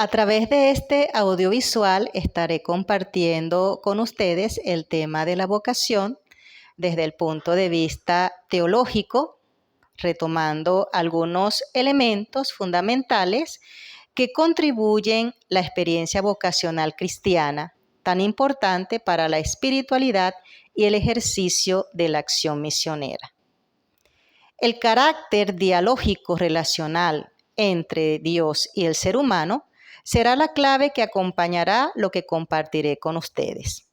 A través de este audiovisual estaré compartiendo con ustedes el tema de la vocación desde el punto de vista teológico, retomando algunos elementos fundamentales que contribuyen la experiencia vocacional cristiana, tan importante para la espiritualidad y el ejercicio de la acción misionera. El carácter dialógico relacional entre Dios y el ser humano será la clave que acompañará lo que compartiré con ustedes.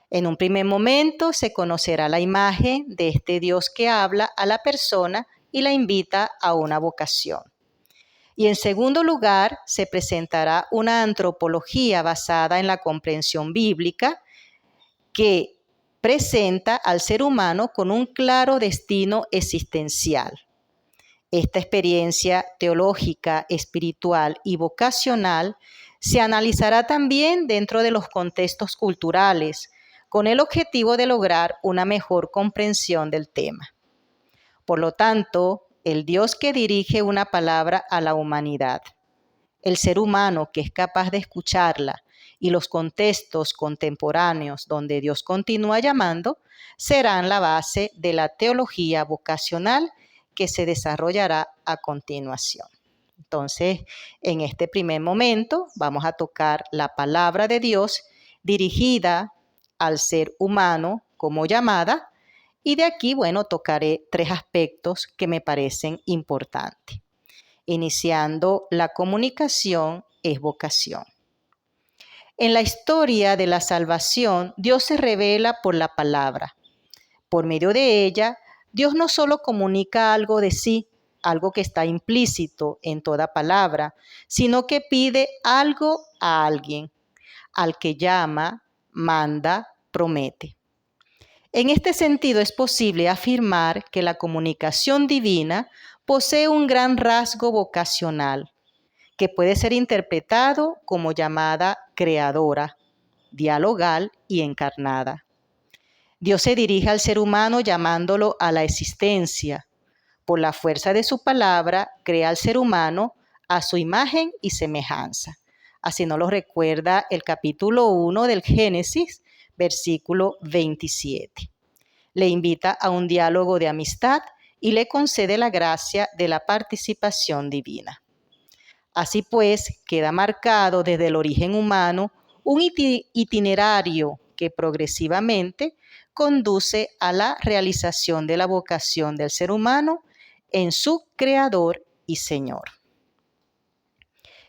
En un primer momento se conocerá la imagen de este Dios que habla a la persona y la invita a una vocación. Y en segundo lugar, se presentará una antropología basada en la comprensión bíblica que presenta al ser humano con un claro destino existencial. Esta experiencia teológica, espiritual y vocacional se analizará también dentro de los contextos culturales, con el objetivo de lograr una mejor comprensión del tema. Por lo tanto, el Dios que dirige una palabra a la humanidad, el ser humano que es capaz de escucharla y los contextos contemporáneos donde Dios continúa llamando, serán la base de la teología vocacional que se desarrollará a continuación. Entonces, en este primer momento vamos a tocar la palabra de Dios dirigida al ser humano como llamada, y de aquí, tocaré 3 aspectos que me parecen importantes. Iniciando, la comunicación es vocación. En la historia de la salvación, Dios se revela por la palabra. Por medio de ella, Dios no solo comunica algo de sí, algo que está implícito en toda palabra, sino que pide algo a alguien, al que llama, manda, promete. En este sentido es posible afirmar que la comunicación divina posee un gran rasgo vocacional, que puede ser interpretado como llamada creadora, dialogal y encarnada. Dios se dirige al ser humano llamándolo a la existencia. Por la fuerza de su palabra, crea al ser humano a su imagen y semejanza. Así nos lo recuerda el capítulo 1 del Génesis, versículo 27. Le invita a un diálogo de amistad y le concede la gracia de la participación divina. Así pues, queda marcado desde el origen humano un itinerario que progresivamente conduce a la realización de la vocación del ser humano en su Creador y Señor.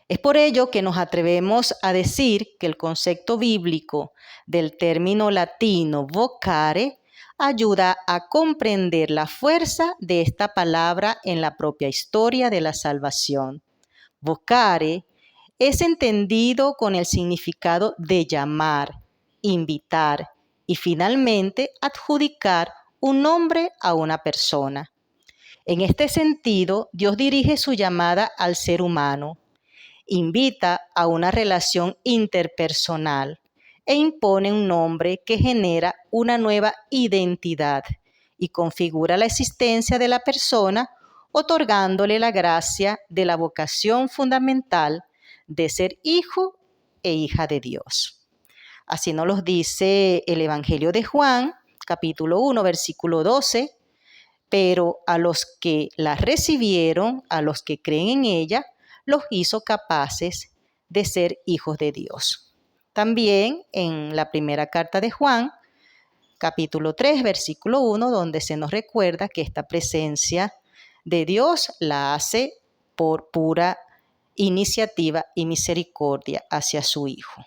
Es por ello que nos atrevemos a decir que el concepto bíblico del término latino vocare ayuda a comprender la fuerza de esta palabra en la propia historia de la salvación. Vocare es entendido con el significado de llamar, invitar y finalmente adjudicar un nombre a una persona. En este sentido, Dios dirige su llamada al ser humano, invita a una relación interpersonal e impone un nombre que genera una nueva identidad y configura la existencia de la persona, otorgándole la gracia de la vocación fundamental de ser hijo e hija de Dios. Así nos lo dice el Evangelio de Juan, capítulo 1, versículo 12. Pero a los que la recibieron, a los que creen en ella, los hizo capaces de ser hijos de Dios. También en la primera carta de Juan, capítulo 3, versículo 1, donde se nos recuerda que esta presencia de Dios la hace por pura iniciativa y misericordia hacia su Hijo.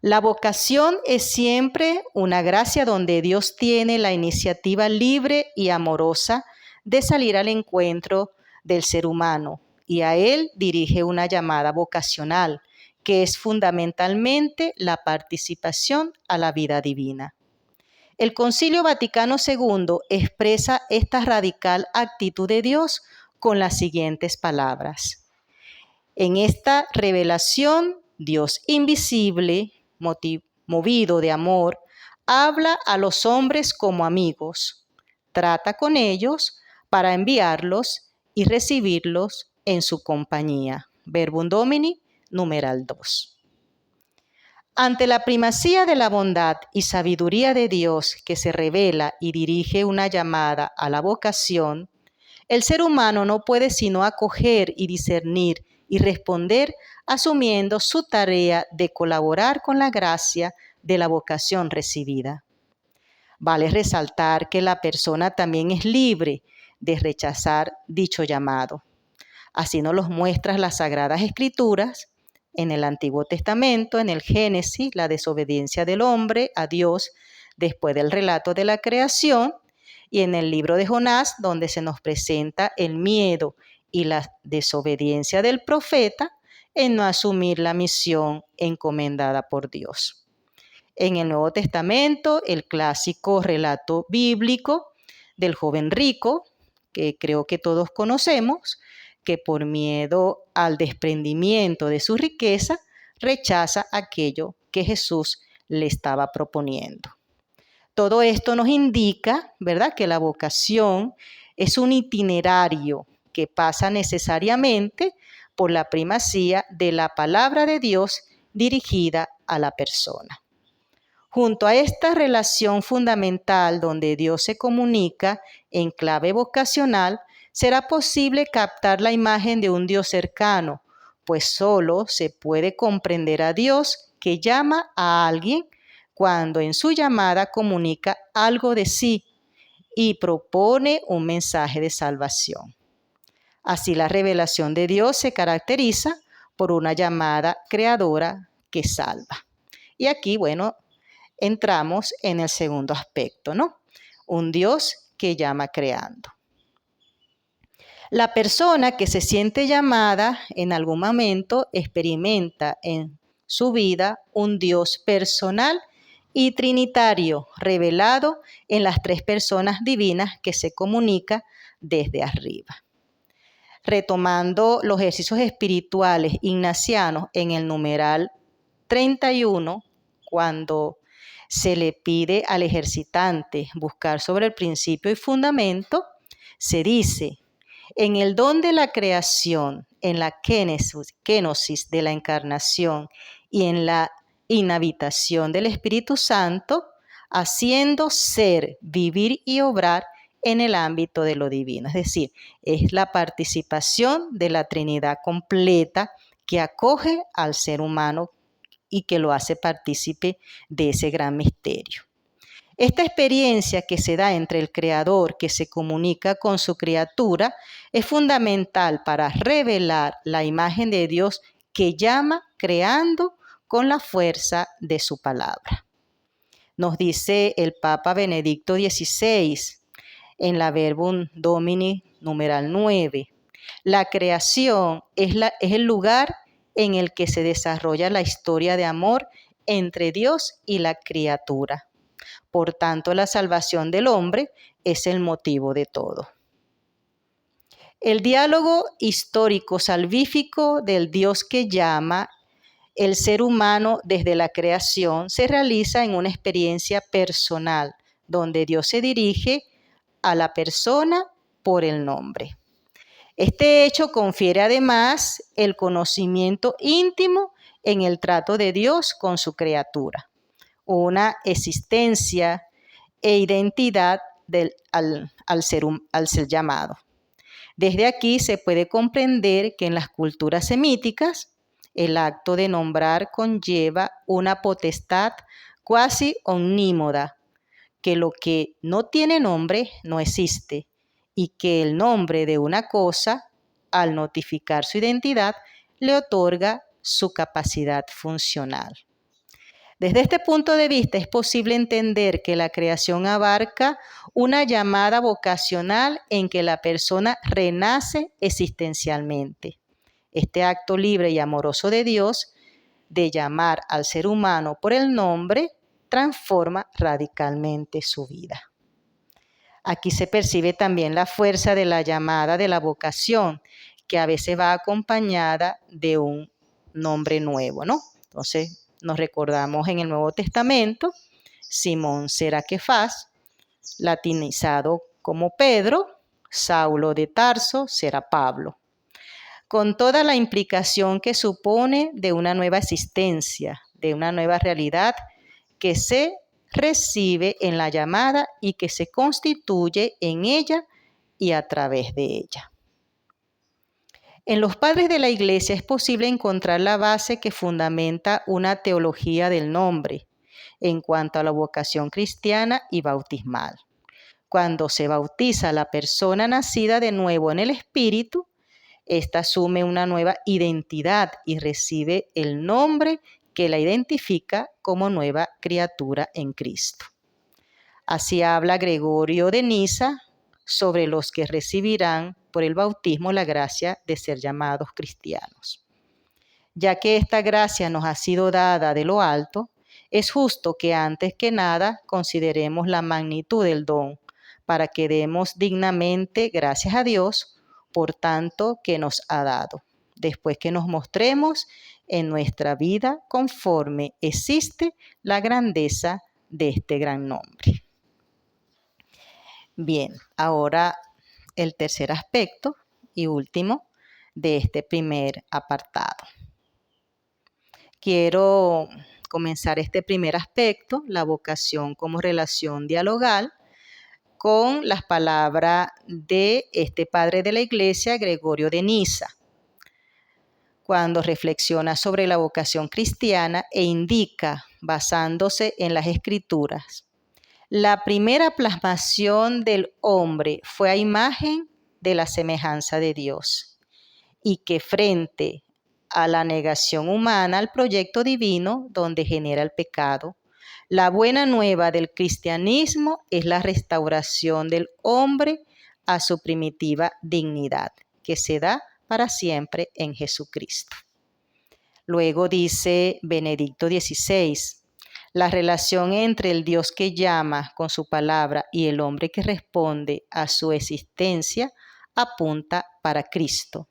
La vocación es siempre una gracia donde Dios tiene la iniciativa libre y amorosa de salir al encuentro del ser humano y a él dirige una llamada vocacional, que es fundamentalmente la participación a la vida divina. El Concilio Vaticano II expresa esta radical actitud de Dios con las siguientes palabras. En esta revelación, Dios invisible, movido de amor, habla a los hombres como amigos, trata con ellos para enviarlos y recibirlos en su compañía. Verbum Domini, numeral 2. Ante la primacía de la bondad y sabiduría de Dios que se revela y dirige una llamada a la vocación, el ser humano no puede sino acoger y discernir y responder asumiendo su tarea de colaborar con la gracia de la vocación recibida. Vale resaltar que la persona también es libre de rechazar dicho llamado. Así nos los muestran las Sagradas Escrituras en el Antiguo Testamento, en el Génesis, la desobediencia del hombre a Dios después del relato de la creación, y en el libro de Jonás, donde se nos presenta el miedo y la desobediencia del profeta en no asumir la misión encomendada por Dios. En el Nuevo Testamento, el clásico relato bíblico del joven rico, que creo que todos conocemos, que por miedo al desprendimiento de su riqueza, rechaza aquello que Jesús le estaba proponiendo. Todo esto nos indica, ¿verdad?, que la vocación es un itinerario que pasa necesariamente por la primacía de la palabra de Dios dirigida a la persona. Junto a esta relación fundamental donde Dios se comunica en clave vocacional, será posible captar la imagen de un Dios cercano, pues solo se puede comprender a Dios que llama a alguien cuando en su llamada comunica algo de sí y propone un mensaje de salvación. Así la revelación de Dios se caracteriza por una llamada creadora que salva. Y aquí, entramos en el segundo aspecto, ¿no? Un Dios que llama creando. La persona que se siente llamada en algún momento experimenta en su vida un Dios personal y trinitario revelado en las tres personas divinas que se comunica desde arriba. Retomando los ejercicios espirituales ignacianos en el numeral 31, cuando se le pide al ejercitante buscar sobre el principio y fundamento, se dice: en el don de la creación, en la kenosis de la encarnación y en la inhabitación del Espíritu Santo, haciendo ser, vivir y obrar en el ámbito de lo divino. Es decir, es la participación de la Trinidad completa que acoge al ser humano y que lo hace partícipe de ese gran misterio. Esta experiencia que se da entre el Creador que se comunica con su criatura es fundamental para revelar la imagen de Dios que llama creando con la fuerza de su palabra. Nos dice el Papa Benedicto XVI en la Verbum Domini numeral 9. La creación es el lugar en el que se desarrolla la historia de amor entre Dios y la criatura. Por tanto, la salvación del hombre es el motivo de todo. El diálogo histórico salvífico del Dios que llama el ser humano desde la creación se realiza en una experiencia personal, donde Dios se dirige a la persona por el nombre. Este hecho confiere además el conocimiento íntimo en el trato de Dios con su criatura, una existencia e identidad al ser llamado. Desde aquí se puede comprender que en las culturas semíticas el acto de nombrar conlleva una potestad cuasi omnímoda, que lo que no tiene nombre no existe y que el nombre de una cosa, al notificar su identidad, le otorga su capacidad funcional. Desde este punto de vista es posible entender que la creación abarca una llamada vocacional en que la persona renace existencialmente. Este acto libre y amoroso de Dios de llamar al ser humano por el nombre transforma radicalmente su vida. Aquí se percibe también la fuerza de la llamada de la vocación, que a veces va acompañada de un nombre nuevo, ¿no? Entonces, nos recordamos en el Nuevo Testamento, Simón será Kefas, latinizado como Pedro, Saulo de Tarso será Pablo. con toda la implicación que supone de una nueva existencia, de una nueva realidad que se recibe en la llamada y que se constituye en ella y a través de ella. En los padres de la Iglesia es posible encontrar la base que fundamenta una teología del nombre en cuanto a la vocación cristiana y bautismal. Cuando se bautiza a la persona nacida de nuevo en el Espíritu, ésta asume una nueva identidad y recibe el nombre que la identifica como nueva criatura en Cristo. Así habla Gregorio de Niza sobre los que recibirán por el bautismo la gracia de ser llamados cristianos. Ya que esta gracia nos ha sido dada de lo alto, es justo que antes que nada consideremos la magnitud del don, para que demos dignamente gracias a Dios por tanto que nos ha dado, después que nos mostremos en nuestra vida conforme existe la grandeza de este gran nombre. Bien, ahora el tercer aspecto y último de este primer apartado. Quiero comenzar este primer aspecto, la vocación como relación dialogal, con las palabras de este padre de la Iglesia, Gregorio de Niza, cuando reflexiona sobre la vocación cristiana e indica, basándose en las Escrituras, la primera plasmación del hombre fue a imagen de la semejanza de Dios, y que frente a la negación humana al proyecto divino donde genera el pecado, la buena nueva del cristianismo es la restauración del hombre a su primitiva dignidad, que se da para siempre en Jesucristo. Luego dice Benedicto XVI, la relación entre el Dios que llama con su palabra y el hombre que responde a su existencia apunta para Cristo,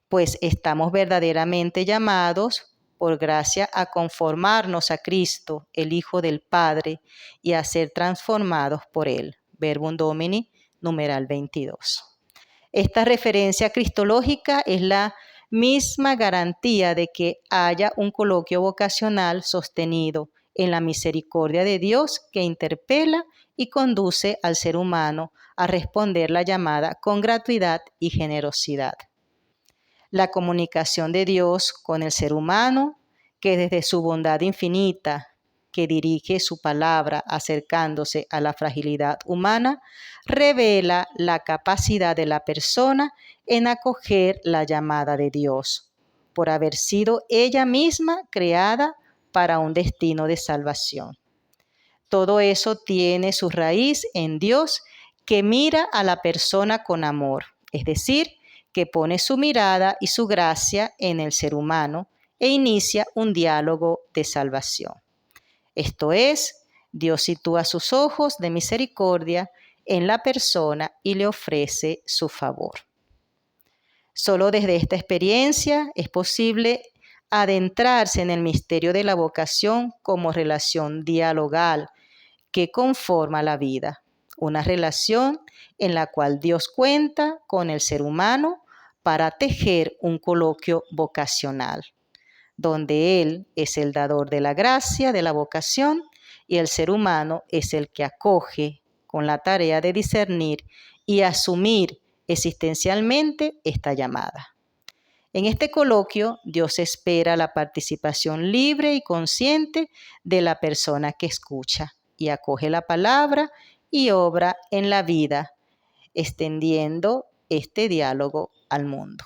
pues estamos verdaderamente llamados por gracia a conformarnos a Cristo, el Hijo del Padre, y a ser transformados por Él. Verbum Domini, numeral 22. Esta referencia cristológica es la misma garantía de que haya un coloquio vocacional sostenido en la misericordia de Dios que interpela y conduce al ser humano a responder la llamada con gratuidad y generosidad. La comunicación de Dios con el ser humano, que desde su bondad infinita, que dirige su palabra acercándose a la fragilidad humana, revela la capacidad de la persona en acoger la llamada de Dios, por haber sido ella misma creada para un destino de salvación. Todo eso tiene su raíz en Dios, que mira a la persona con amor, es decir, que pone su mirada y su gracia en el ser humano e inicia un diálogo de salvación. Esto es, Dios sitúa sus ojos de misericordia en la persona y le ofrece su favor. Solo desde esta experiencia es posible adentrarse en el misterio de la vocación como relación dialogal que conforma la vida, una relación en la cual Dios cuenta con el ser humano para tejer un coloquio vocacional, donde Él es el dador de la gracia, de la vocación, y el ser humano es el que acoge con la tarea de discernir y asumir existencialmente esta llamada. En este coloquio, Dios espera la participación libre y consciente de la persona que escucha y acoge la palabra y obra en la vida, extendiendo este diálogo al mundo.